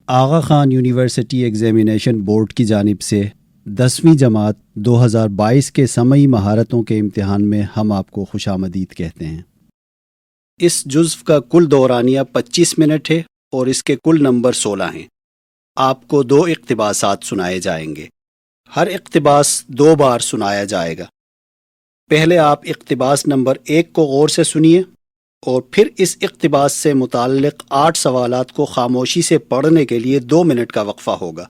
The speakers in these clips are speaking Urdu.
آغا خان یونیورسٹی ایگزامینیشن بورڈ کی جانب سے 10ویں جماعت 2022 کے سمعی مہارتوں کے امتحان میں ہم آپ کو خوش آمدید کہتے ہیں۔ اس جزو کا کل دورانیہ 25 منٹ ہے اور اس کے کل نمبر 16 ہیں۔ آپ کو 2 اقتباسات سنائے جائیں گے۔ ہر اقتباس 2 بار سنایا جائے گا۔ پہلے آپ اقتباس نمبر 1 کو غور سے سنیے اور پھر اس اقتباس سے متعلق 8 سوالات کو خاموشی سے پڑھنے کے لیے 2 منٹ کا وقفہ ہوگا۔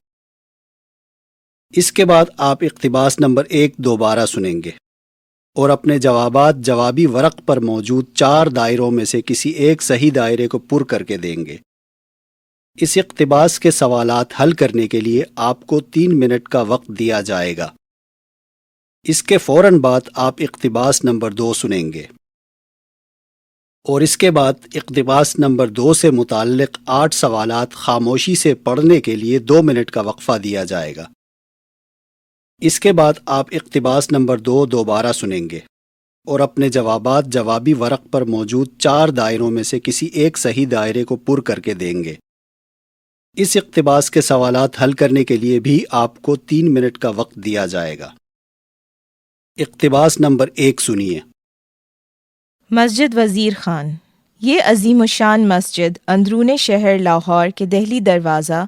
اس کے بعد آپ اقتباس نمبر 1 دوبارہ سنیں گے اور اپنے جوابات جوابی ورق پر موجود 4 دائروں میں سے کسی ایک صحیح دائرے کو پر کر کے دیں گے۔ اس اقتباس کے سوالات حل کرنے کے لیے آپ کو 3 منٹ کا وقت دیا جائے گا۔ اس کے فوراً بعد آپ اقتباس نمبر 2 سنیں گے اور اس کے بعد اقتباس نمبر 2 سے متعلق 8 سوالات خاموشی سے پڑھنے کے لیے 2 منٹ کا وقفہ دیا جائے گا۔ اس کے بعد آپ اقتباس نمبر 2 دوبارہ سنیں گے اور اپنے جوابات جوابی ورق پر موجود 4 دائروں میں سے کسی ایک صحیح دائرے کو پر کر کے دیں گے۔ اس اقتباس کے سوالات حل کرنے کے لیے بھی آپ کو 3 منٹ کا وقت دیا جائے گا۔ اقتباس نمبر 1 سنیے۔ مسجد وزیر خان۔ یہ عظیم الشان مسجد اندرون شہر لاہور کے دہلی دروازہ،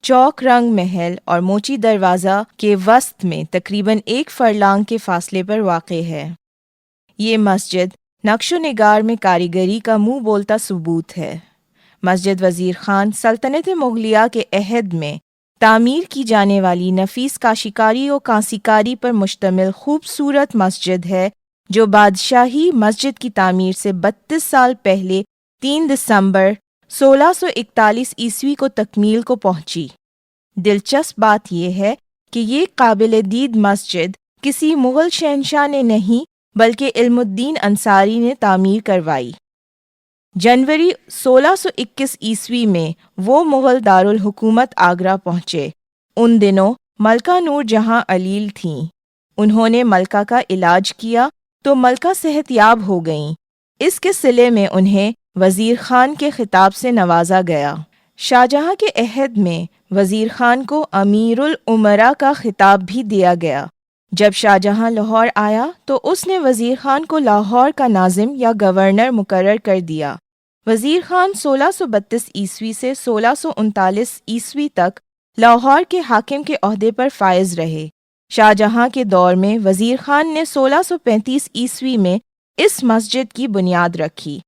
چوک رنگ محل اور موچی دروازہ کے وسط میں تقریباً 1 فرلانگ کے فاصلے پر واقع ہے۔ یہ مسجد نقش و نگار میں کاریگری کا منہ بولتا ثبوت ہے۔ مسجد وزیر خان سلطنت مغلیہ کے عہد میں تعمیر کی جانے والی نفیس کاشیکاری و کانسیکاری پر مشتمل خوبصورت مسجد ہے جو بادشاہی مسجد کی تعمیر سے 32 سال پہلے 3 دسمبر 1641 عیسوی کو تکمیل کو پہنچی۔ دلچسپ بات یہ ہے کہ یہ قابل دید مسجد کسی مغل شہنشاہ نے نہیں بلکہ علم الدین انصاری نے تعمیر کروائی۔ جنوری 1621 عیسوی میں وہ مغل دارالحکومت آگرہ پہنچے۔ ان دنوں ملکہ نور جہاں علیل تھیں۔ انہوں نے ملکہ کا علاج کیا تو ملکہ صحت یاب ہو گئیں۔ اس کے صلے میں انہیں وزیر خان کے خطاب سے نوازا گیا۔ شاہجہاں کے عہد میں وزیر خان کو امیر الامراء کا خطاب بھی دیا گیا۔ جب شاہجہاں لاہور آیا تو اس نے وزیر خان کو لاہور کا ناظم یا گورنر مقرر کر دیا۔ وزیر خان 1632 عیسوی سے 1639 عیسوی تک لاہور کے حاکم کے عہدے پر فائز رہے۔ شاہجہاں کے دور میں وزیر خان نے 1635 عیسوی میں اس مسجد کی بنیاد رکھی،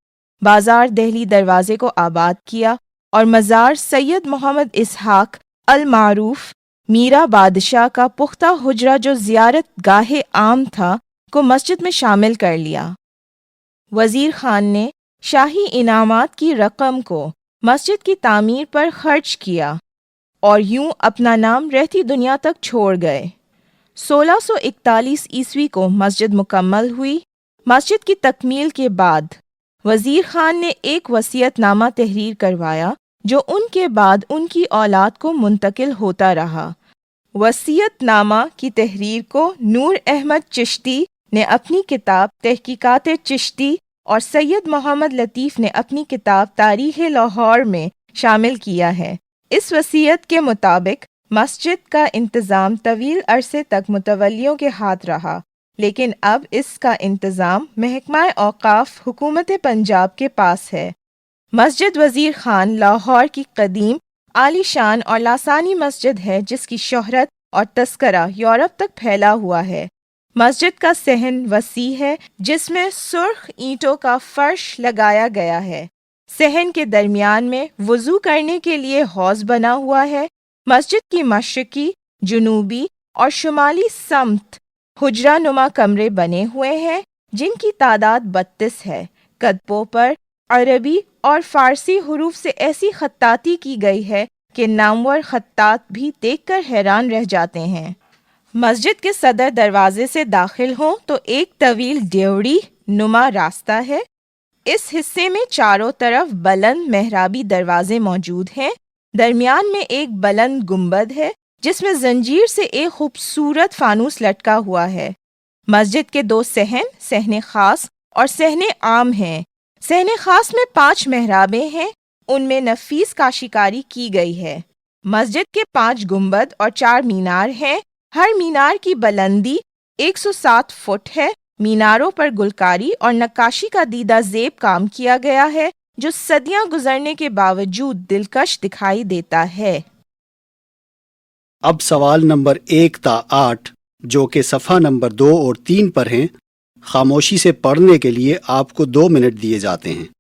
بازار دہلی دروازے کو آباد کیا اور مزار سید محمد اسحاق المعروف میرا بادشاہ کا پختہ حجرہ جو زیارت گاہ عام تھا کو مسجد میں شامل کر لیا۔ وزیر خان نے شاہی انعامات کی رقم کو مسجد کی تعمیر پر خرچ کیا اور یوں اپنا نام رہتی دنیا تک چھوڑ گئے۔ 1641 عیسوی کو مسجد مکمل ہوئی۔ مسجد کی تکمیل کے بعد وزیر خان نے ایک وصیت نامہ تحریر کروایا جو ان کے بعد ان کی اولاد کو منتقل ہوتا رہا۔ وصیت نامہ کی تحریر کو نور احمد چشتی نے اپنی کتاب تحقیقات چشتی اور سید محمد لطیف نے اپنی کتاب تاریخ لاہور میں شامل کیا ہے۔ اس وصیت کے مطابق مسجد کا انتظام طویل عرصے تک متولیوں کے ہاتھ رہا، لیکن اب اس کا انتظام محکمہ اوقاف حکومت پنجاب کے پاس ہے۔ مسجد وزیر خان لاہور کی قدیم، عالی شان اور لاسانی مسجد ہے جس کی شہرت اور تذکرہ یورپ تک پھیلا ہوا ہے۔ مسجد کا صحن وسیع ہے جس میں سرخ اینٹوں کا فرش لگایا گیا ہے۔ صحن کے درمیان میں وضو کرنے کے لیے حوض بنا ہوا ہے۔ مسجد کی مشرقی، جنوبی اور شمالی سمت حجرہ نما کمرے بنے ہوئے ہیں جن کی تعداد 32 ہے۔ کدپوں پر عربی اور فارسی حروف سے ایسی خطاطی کی گئی ہے کہ نامور خطاط بھی دیکھ کر حیران رہ جاتے ہیں۔ مسجد کے صدر دروازے سے داخل ہوں تو ایک طویل ڈیوڑی نما راستہ ہے۔ اس حصے میں چاروں طرف بلند محرابی دروازے موجود ہیں۔ درمیان میں ایک بلند گنبد ہے جس میں زنجیر سے ایک خوبصورت فانوس لٹکا ہوا ہے۔ مسجد کے 2 صحن، صحن خاص اور صحن عام ہیں۔ صحن خاص میں 5 محرابیں ہیں، ان میں نفیس کاشیکاری کی گئی ہے۔ مسجد کے 5 گنبد اور 4 مینار ہیں۔ ہر مینار کی بلندی 107 فٹ ہے۔ میناروں پر گلکاری اور نقاشی کا دیدہ زیب کام کیا گیا ہے جو صدیاں گزرنے کے باوجود دلکش دکھائی دیتا ہے۔ اب سوال نمبر 1 تا 8 جو کہ صفحہ نمبر 2 اور 3 پر ہیں، خاموشی سے پڑھنے کے لیے آپ کو 2 منٹ دیے جاتے ہیں۔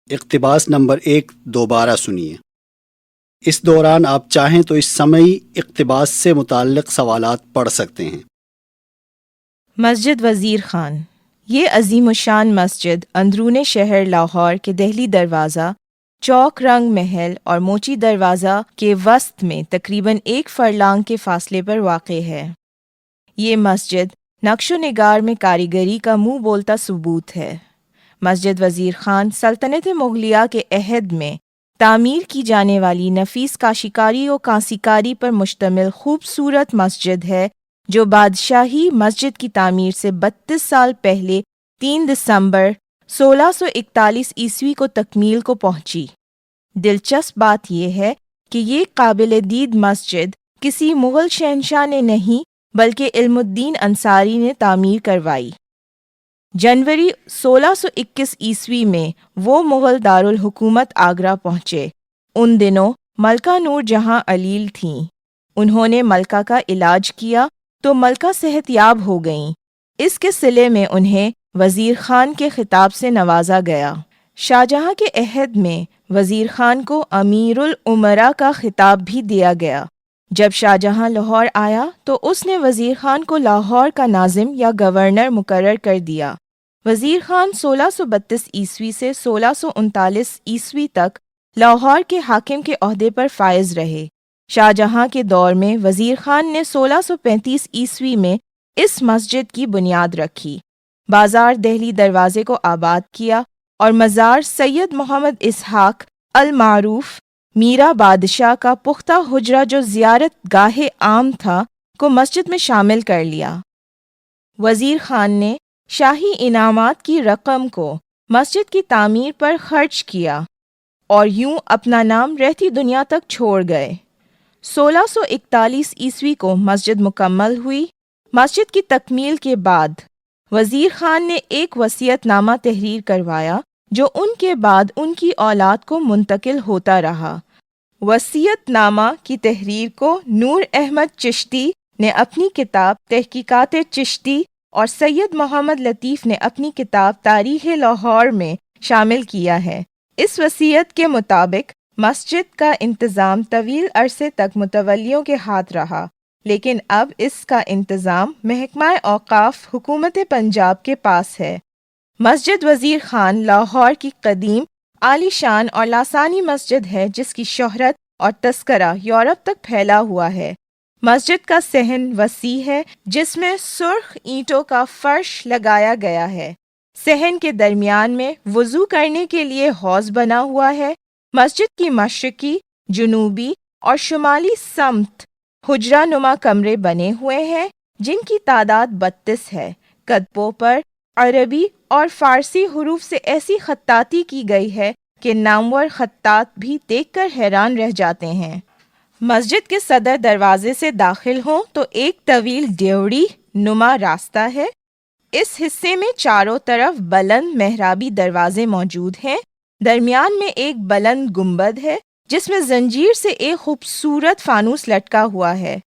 اقتباس نمبر 1 دوبارہ سنیے۔ اس دوران آپ چاہیں تو اس سمعی اقتباس سے متعلق سوالات پڑھ سکتے ہیں۔ مسجد وزیر خان۔ یہ عظیم الشان مسجد اندرون شہر لاہور کے دہلی دروازہ، چوک رنگ محل اور موچی دروازہ کے وسط میں تقریباً 1 فرلانگ کے فاصلے پر واقع ہے۔ یہ مسجد نقش و نگار میں کاریگری کا منہ بولتا ثبوت ہے۔ مسجد وزیر خان سلطنت مغلیہ کے عہد میں تعمیر کی جانے والی نفیس کاشیکاری و کانسیکاری پر مشتمل خوبصورت مسجد ہے جو بادشاہی مسجد کی تعمیر سے 32 سال پہلے 3 دسمبر 1641 عیسوی کو تکمیل کو پہنچی۔ دلچسپ بات یہ ہے کہ یہ قابل دید مسجد کسی مغل شہنشاہ نے نہیں بلکہ علم الدین انصاری نے تعمیر کروائی۔ جنوری 1621 عیسوی میں وہ مغل دارالحکومت آگرہ پہنچے۔ ان دنوں ملکہ نور جہاں علیل تھیں۔ انہوں نے ملکہ کا علاج کیا تو ملکہ صحت یاب ہو گئیں۔ اس کے صلے میں انہیں وزیر خان کے خطاب سے نوازا گیا۔ شاہجہاں کے عہد میں وزیر خان کو امیر الامراء کا خطاب بھی دیا گیا۔ جب شاہجہاں لاہور آیا تو اس نے وزیر خان کو لاہور کا ناظم یا گورنر مقرر کر دیا۔ وزیر خان 1632 عیسوی سے 1639 عیسوی تک لاہور کے حاکم کے عہدے پر فائز رہے۔ شاہجہاں کے دور میں وزیر خان نے 1635 عیسوی میں اس مسجد کی بنیاد رکھی، بازار دہلی دروازے کو آباد کیا اور مزار سید محمد اسحاق المعروف میرا بادشاہ کا پختہ حجرہ جو زیارت گاہ عام تھا کو مسجد میں شامل کر لیا۔ وزیر خان نے شاہی انعامات کی رقم کو مسجد کی تعمیر پر خرچ کیا اور یوں اپنا نام رہتی دنیا تک چھوڑ گئے۔ 1641 عیسوی کو مسجد مکمل ہوئی۔ مسجد کی تکمیل کے بعد وزیر خان نے ایک وصیت نامہ تحریر کروایا جو ان کے بعد ان کی اولاد کو منتقل ہوتا رہا۔ وصیت نامہ کی تحریر کو نور احمد چشتی نے اپنی کتاب تحقیقات چشتی اور سید محمد لطیف نے اپنی کتاب تاریخ لاہور میں شامل کیا ہے۔ اس وصیت کے مطابق مسجد کا انتظام طویل عرصے تک متولیوں کے ہاتھ رہا لیکن اب اس کا انتظام محکمہ اوقاف حکومت پنجاب کے پاس ہے۔ مسجد وزیر خان لاہور کی قدیم، عالی شان اور لاسانی مسجد ہے جس کی شہرت اور تذکرہ یورپ تک پھیلا ہوا ہے۔ مسجد کا صحن وسیع ہے جس میں سرخ اینٹوں کا فرش لگایا گیا ہے۔ صحن کے درمیان میں وضو کرنے کے لیے حوض بنا ہوا ہے۔ مسجد کی مشرقی، جنوبی اور شمالی سمت حجرہ نما کمرے بنے ہوئے ہیں جن کی تعداد 32 ہے۔ کتبوں پر عربی اور فارسی حروف سے ایسی خطاطی کی گئی ہے کہ نامور خطاط بھی دیکھ کر حیران رہ جاتے ہیں۔ مسجد کے صدر دروازے سے داخل ہوں تو ایک طویل ڈیوڑی نما راستہ ہے۔ اس حصے میں چاروں طرف بلند محرابی دروازے موجود ہیں۔ درمیان میں ایک بلند گنبد ہے جس میں زنجیر سے ایک خوبصورت فانوس لٹکا ہوا ہے۔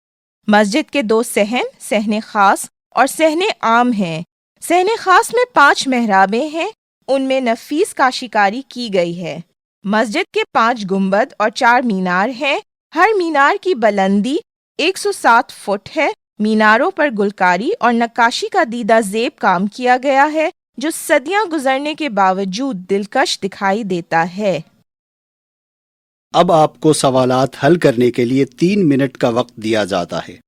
مسجد کے 2 صحن، صحن خاص اور صحن عام ہیں۔ صحن خاص میں 5 محرابیں ہیں، ان میں نفیس کاشیکاری کی گئی ہے۔ مسجد کے 5 گنبد اور 4 مینار ہیں۔ ہر مینار کی بلندی 107 فٹ ہے۔ میناروں پر گلکاری اور نقاشی کا دیدہ زیب کام کیا گیا ہے جو صدیاں گزرنے کے باوجود دلکش دکھائی دیتا ہے۔ اب آپ کو سوالات حل کرنے کے لیے 3 منٹ کا وقت دیا جاتا ہے۔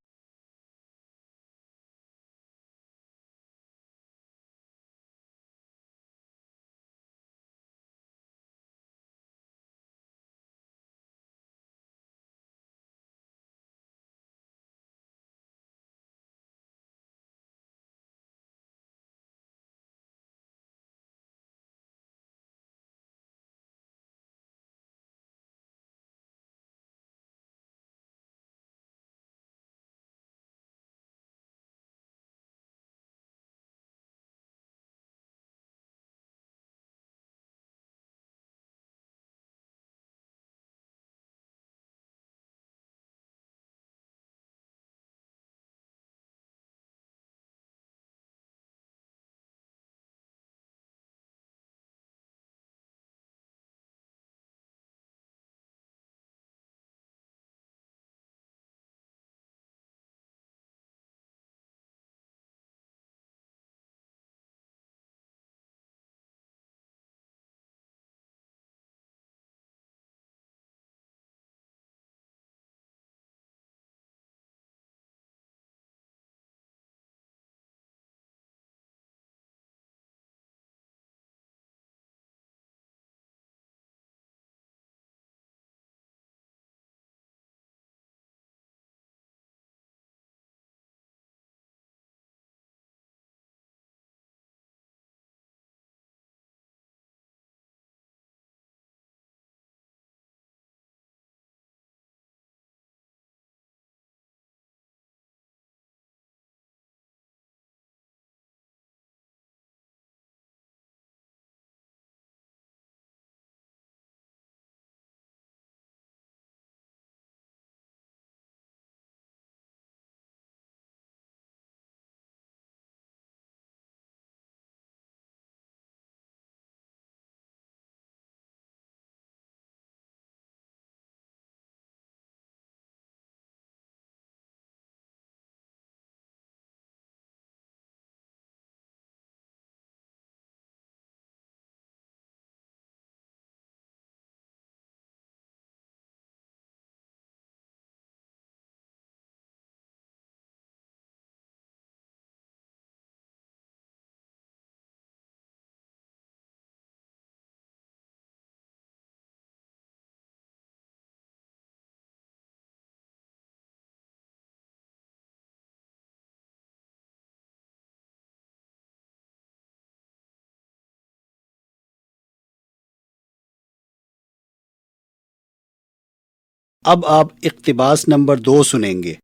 اب آپ اقتباس نمبر 2 سنیں گے۔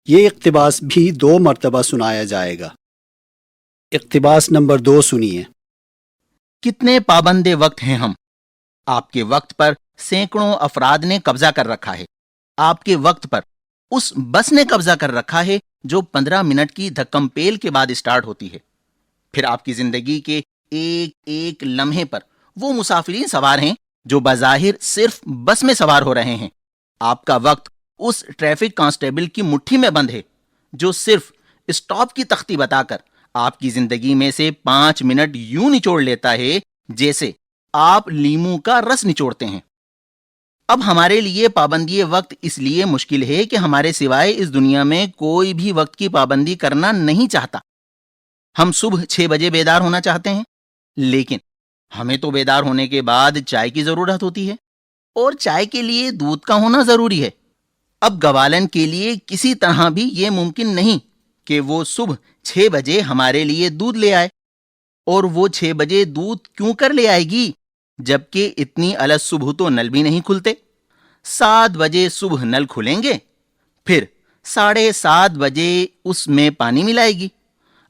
یہ اقتباس بھی 2 مرتبہ سنایا جائے گا۔ اقتباس نمبر 2 سنیے۔ کتنے پابند وقت ہیں ہم، آپ کے وقت پر سینکڑوں افراد نے قبضہ کر رکھا ہے۔ آپ کے وقت پر اس بس نے قبضہ کر رکھا ہے جو 15 منٹ کی دھکم پیل کے بعد اسٹارٹ ہوتی ہے۔ پھر آپ کی زندگی کے ایک ایک لمحے پر وہ مسافرین سوار ہیں جو بظاہر صرف بس میں سوار ہو رہے ہیں۔ آپ کا وقت اس ٹریفک کانسٹیبل کی مٹھی میں بند ہے جو صرف اسٹاپ کی تختی بتا کر آپ کی زندگی میں سے 5 منٹ یوں نچوڑ لیتا ہے جیسے آپ لیموں کا رس نچوڑتے ہیں۔ اب ہمارے لیے پابندی وقت اس لیے مشکل ہے کہ ہمارے سوائے اس دنیا میں کوئی بھی وقت کی پابندی کرنا نہیں چاہتا۔ ہم صبح 6 بجے بیدار ہونا چاہتے ہیں، لیکن ہمیں تو بیدار ہونے کے بعد چائے کی ضرورت ہوتی ہے، اور چائے کے لیے دودھ کا ہونا ضروری ہے۔ اب گوالن کے لیے کسی طرح بھی یہ ممکن نہیں کہ وہ صبح 6 بجے ہمارے لیے دودھ لے آئے، اور وہ 6 بجے دودھ کیوں کر لے آئے گی جبکہ اتنی الگ صبح تو نل بھی نہیں کھلتے۔ 7 بجے صبح نل کھلیں گے، پھر 7:30 بجے اس میں پانی ملائے گی،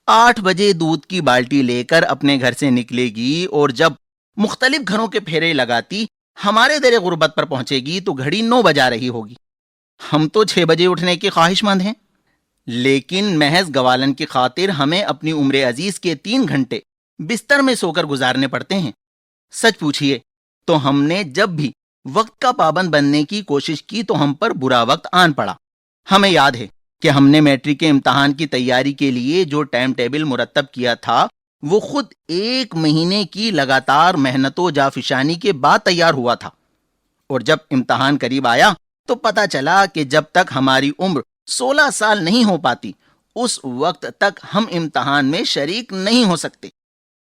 8 بجے دودھ کی بالٹی لے کر اپنے گھر سے نکلے گی، اور جب مختلف گھروں کے پھیرے لگاتی ہمارے در غربت پر پہنچے گی تو گھڑی 9 بجا رہی ہوگی۔ ہم تو 6 بجے اٹھنے کے خواہش مند ہیں، لیکن محض گوالن کی خاطر ہمیں اپنی عمر عزیز کے 3 گھنٹے بستر میں سو کر گزارنے پڑتے ہیں۔ سچ پوچھئے تو ہم نے جب بھی وقت کا پابند بننے کی کوشش کی تو ہم پر برا وقت آن پڑا۔ ہمیں یاد ہے کہ ہم نے میٹرک کے امتحان کی تیاری کے لیے جو ٹائم ٹیبل مرتب کیا تھا وہ خود 1 مہینے کی لگاتار محنت و جافشانی کے بعد تیار ہوا تھا، اور جب امتحان قریب آیا تو پتا چلا کہ جب تک ہماری عمر 16 سال نہیں ہو پاتی اس وقت تک ہم امتحان میں شریک نہیں ہو سکتے۔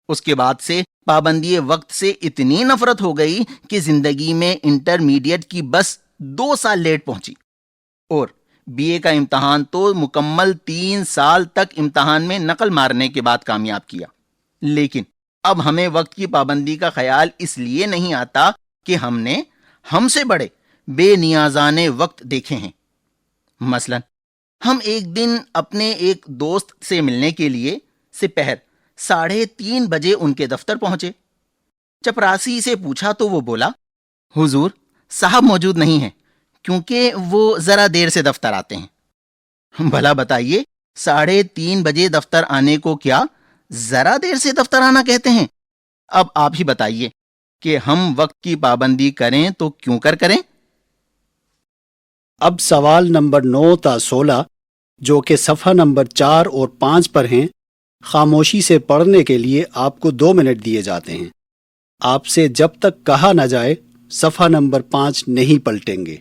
اس کے بعد سے پابندی وقت سے اتنی نفرت ہو گئی کہ زندگی میں انٹرمیڈیٹ کی بس 2 سال لیٹ پہنچی، اور بی اے کا امتحان تو مکمل 3 سال تک امتحان میں نقل مارنے کے بعد کامیاب کیا۔ لیکن اب ہمیں وقت کی پابندی کا خیال اس لیے نہیں آتا کہ ہم نے ہم سے بڑے بے نیازان وقت دیکھے ہیں۔ مثلا ہم ایک دن اپنے ایک دوست سے ملنے کے لیے سپہر 3:30 بجے ان کے دفتر پہنچے۔ چپراسی سے پوچھا تو وہ بولا، حضور صاحب موجود نہیں ہیں کیونکہ وہ ذرا دیر سے دفتر آتے ہیں۔ بھلا بتائیے 3:30 بجے دفتر آنے کو کیا ذرا دیر سے دفتر آنا کہتے ہیں؟ اب آپ ہی بتائیے کہ ہم وقت کی پابندی کریں تو کیوں کریں؟ اب سوال نمبر 9 تا 16 جو کہ صفحہ نمبر 4 اور 5 پر ہیں، خاموشی سے پڑھنے کے لیے آپ کو 2 منٹ دیے جاتے ہیں۔ آپ سے جب تک کہا نہ جائے صفحہ نمبر 5 نہیں پلٹیں گے۔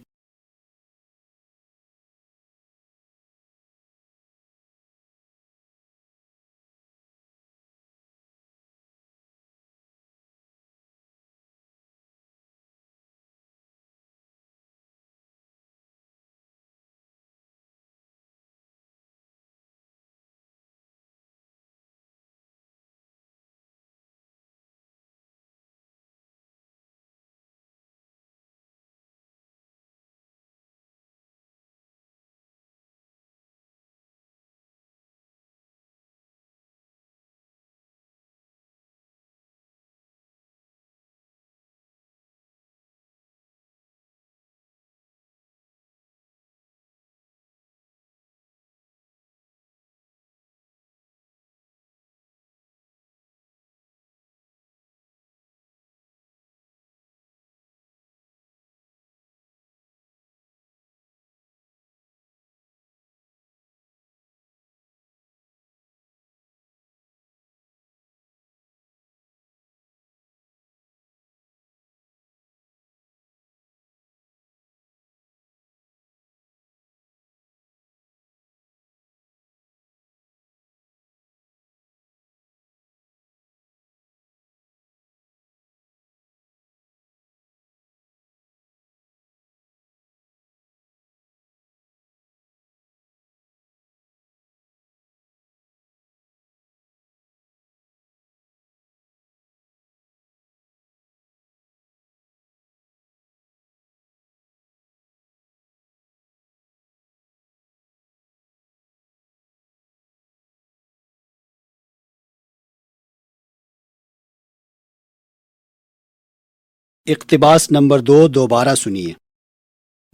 اقتباس نمبر 2 دوبارہ سنیے۔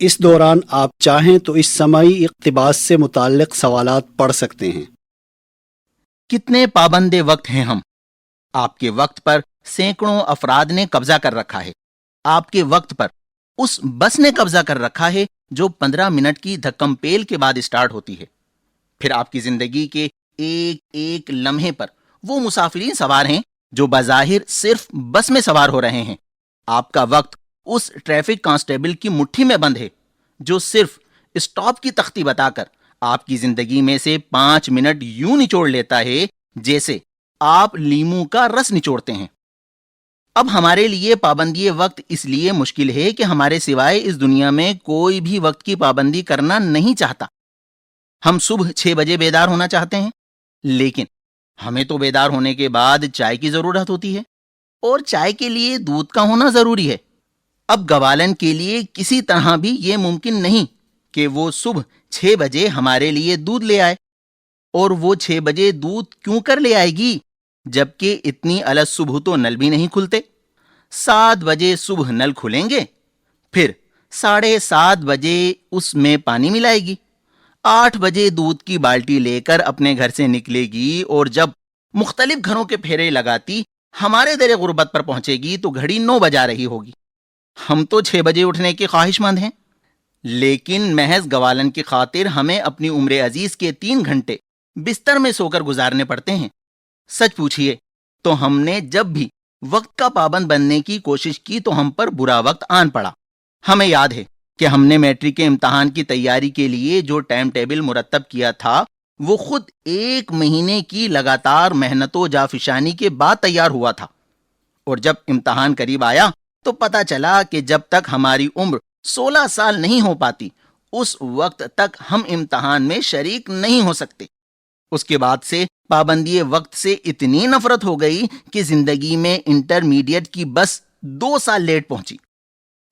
اس دوران آپ چاہیں تو اس سماعی اقتباس سے متعلق سوالات پڑھ سکتے ہیں۔ کتنے پابند وقت ہیں ہم؟ آپ کے وقت پر سینکڑوں افراد نے قبضہ کر رکھا ہے۔ آپ کے وقت پر اس بس نے قبضہ کر رکھا ہے جو 15 منٹ کی دھکم پیل کے بعد اسٹارٹ ہوتی ہے. پھر آپ کی زندگی کے ایک ایک لمحے پر وہ مسافرین سوار ہیں جو بظاہر صرف بس میں سوار ہو رہے ہیں. آپ کا وقت اس ٹریفک کانسٹیبل کی مٹھی میں بند ہے جو صرف اسٹاپ کی تختی بتا کر آپ کی زندگی میں سے 5 منٹ یوں نچوڑ لیتا ہے جیسے آپ لیموں کا رس نچوڑتے ہیں. اب ہمارے لیے پابندی وقت اس لیے مشکل ہے کہ ہمارے سوائے اس دنیا میں کوئی بھی وقت کی پابندی کرنا نہیں چاہتا. ہم صبح 6 بجے بیدار ہونا چاہتے ہیں، لیکن ہمیں تو بیدار ہونے کے بعد چائے کی ضرورت ہوتی ہے، اور چائے کے لیے دودھ کا ہونا ضروری ہے. اب گوالن کے لیے کسی طرح بھی یہ ممکن نہیں کہ وہ صبح 6 بجے ہمارے لیے دودھ لے آئے. اور وہ 6 بجے دودھ کیوں کر لے آئے گی جبکہ اتنی الگ صبح تو نل بھی نہیں کھلتے؟ 7 بجے صبح نل کھلیں گے، پھر 7:30 بجے اس میں پانی ملائے گی، 8 بجے دودھ کی بالٹی لے کر اپنے گھر سے نکلے گی، اور جب مختلف گھروں کے پھیرے لگاتی ہمارے در غربت پر پہنچے گی تو گھڑی 9 بجا رہی ہوگی. ہم تو 6 بجے اٹھنے کے خواہش مند ہیں، لیکن محض گوالن کی خاطر ہمیں اپنی عمر عزیز کے 3 گھنٹے بستر میں سو کر گزارنے پڑتے ہیں. سچ پوچھئے تو ہم نے جب بھی وقت کا پابند بننے کی کوشش کی تو ہم پر برا وقت آن پڑا. ہمیں یاد ہے کہ ہم نے میٹرک کے امتحان کی تیاری کے لیے جو ٹائم ٹیبل مرتب کیا تھا وہ خود 1 مہینے کی لگاتار محنت و جافشانی کے بعد تیار ہوا تھا. اور جب امتحان قریب آیا تو پتا چلا کہ جب تک ہماری عمر 16 سال نہیں ہو پاتی اس وقت تک ہم امتحان میں شریک نہیں ہو سکتے. اس کے بعد سے پابندی وقت سے اتنی نفرت ہو گئی کہ زندگی میں انٹرمیڈیٹ کی بس 2 سال لیٹ پہنچی،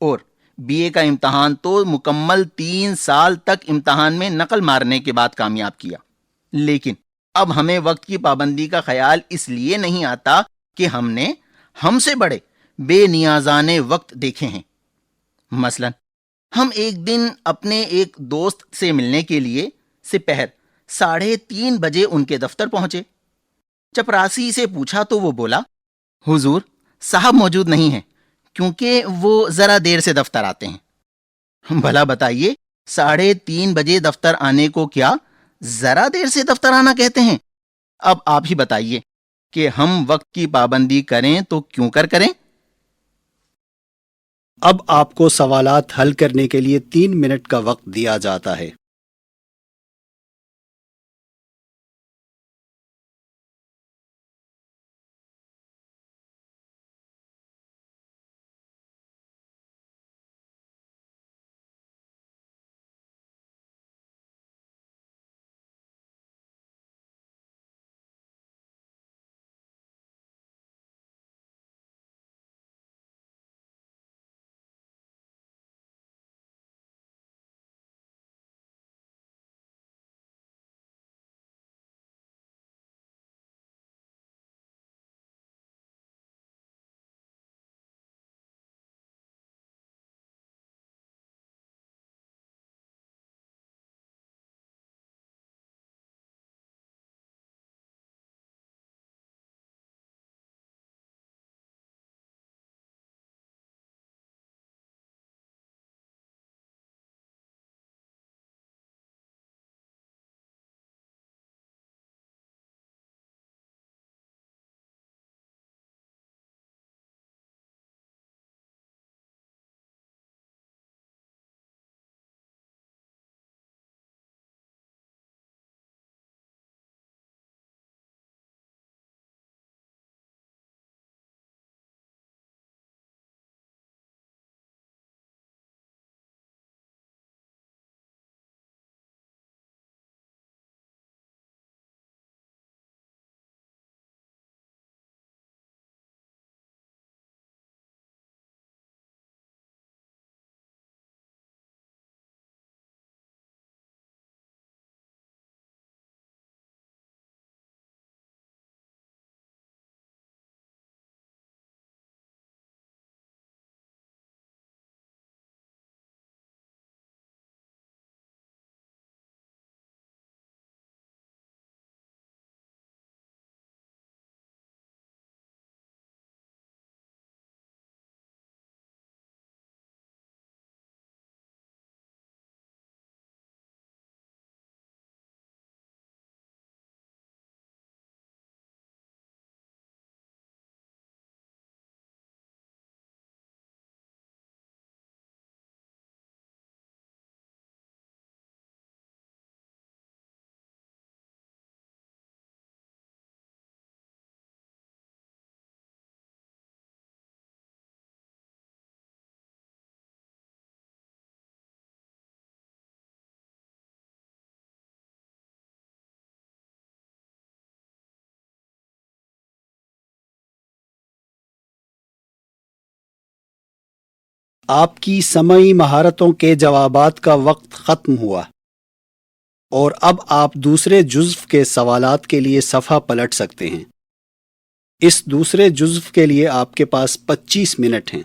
اور بی اے کا امتحان تو مکمل 3 سال تک امتحان میں نقل مارنے کے بعد کامیاب کیا. لیکن اب ہمیں وقت کی پابندی کا خیال اس لیے نہیں آتا کہ ہم نے ہم سے بڑے بے نیازانے وقت دیکھے ہیں. مثلا ہم ایک دن اپنے ایک دوست سے ملنے کے لیے سپہر 3:30 بجے ان کے دفتر پہنچے. چپراسی سے پوچھا تو وہ بولا، حضور صاحب موجود نہیں ہیں کیونکہ وہ ذرا دیر سے دفتر آتے ہیں. بھلا بتائیے 3:30 بجے دفتر آنے کو کیا ذرا دیر سے دفتر آنا کہتے ہیں؟ اب آپ ہی بتائیے کہ ہم وقت کی پابندی کریں تو کیوں کریں؟ اب آپ کو سوالات حل کرنے کے لیے 3 منٹ کا وقت دیا جاتا ہے. آپ کی سمعی مہارتوں کے جوابات کا وقت ختم ہوا اور اب آپ دوسرے جزو کے سوالات کے لیے صفحہ پلٹ سکتے ہیں۔ اس دوسرے جزو کے لیے آپ کے پاس 25 منٹ ہیں۔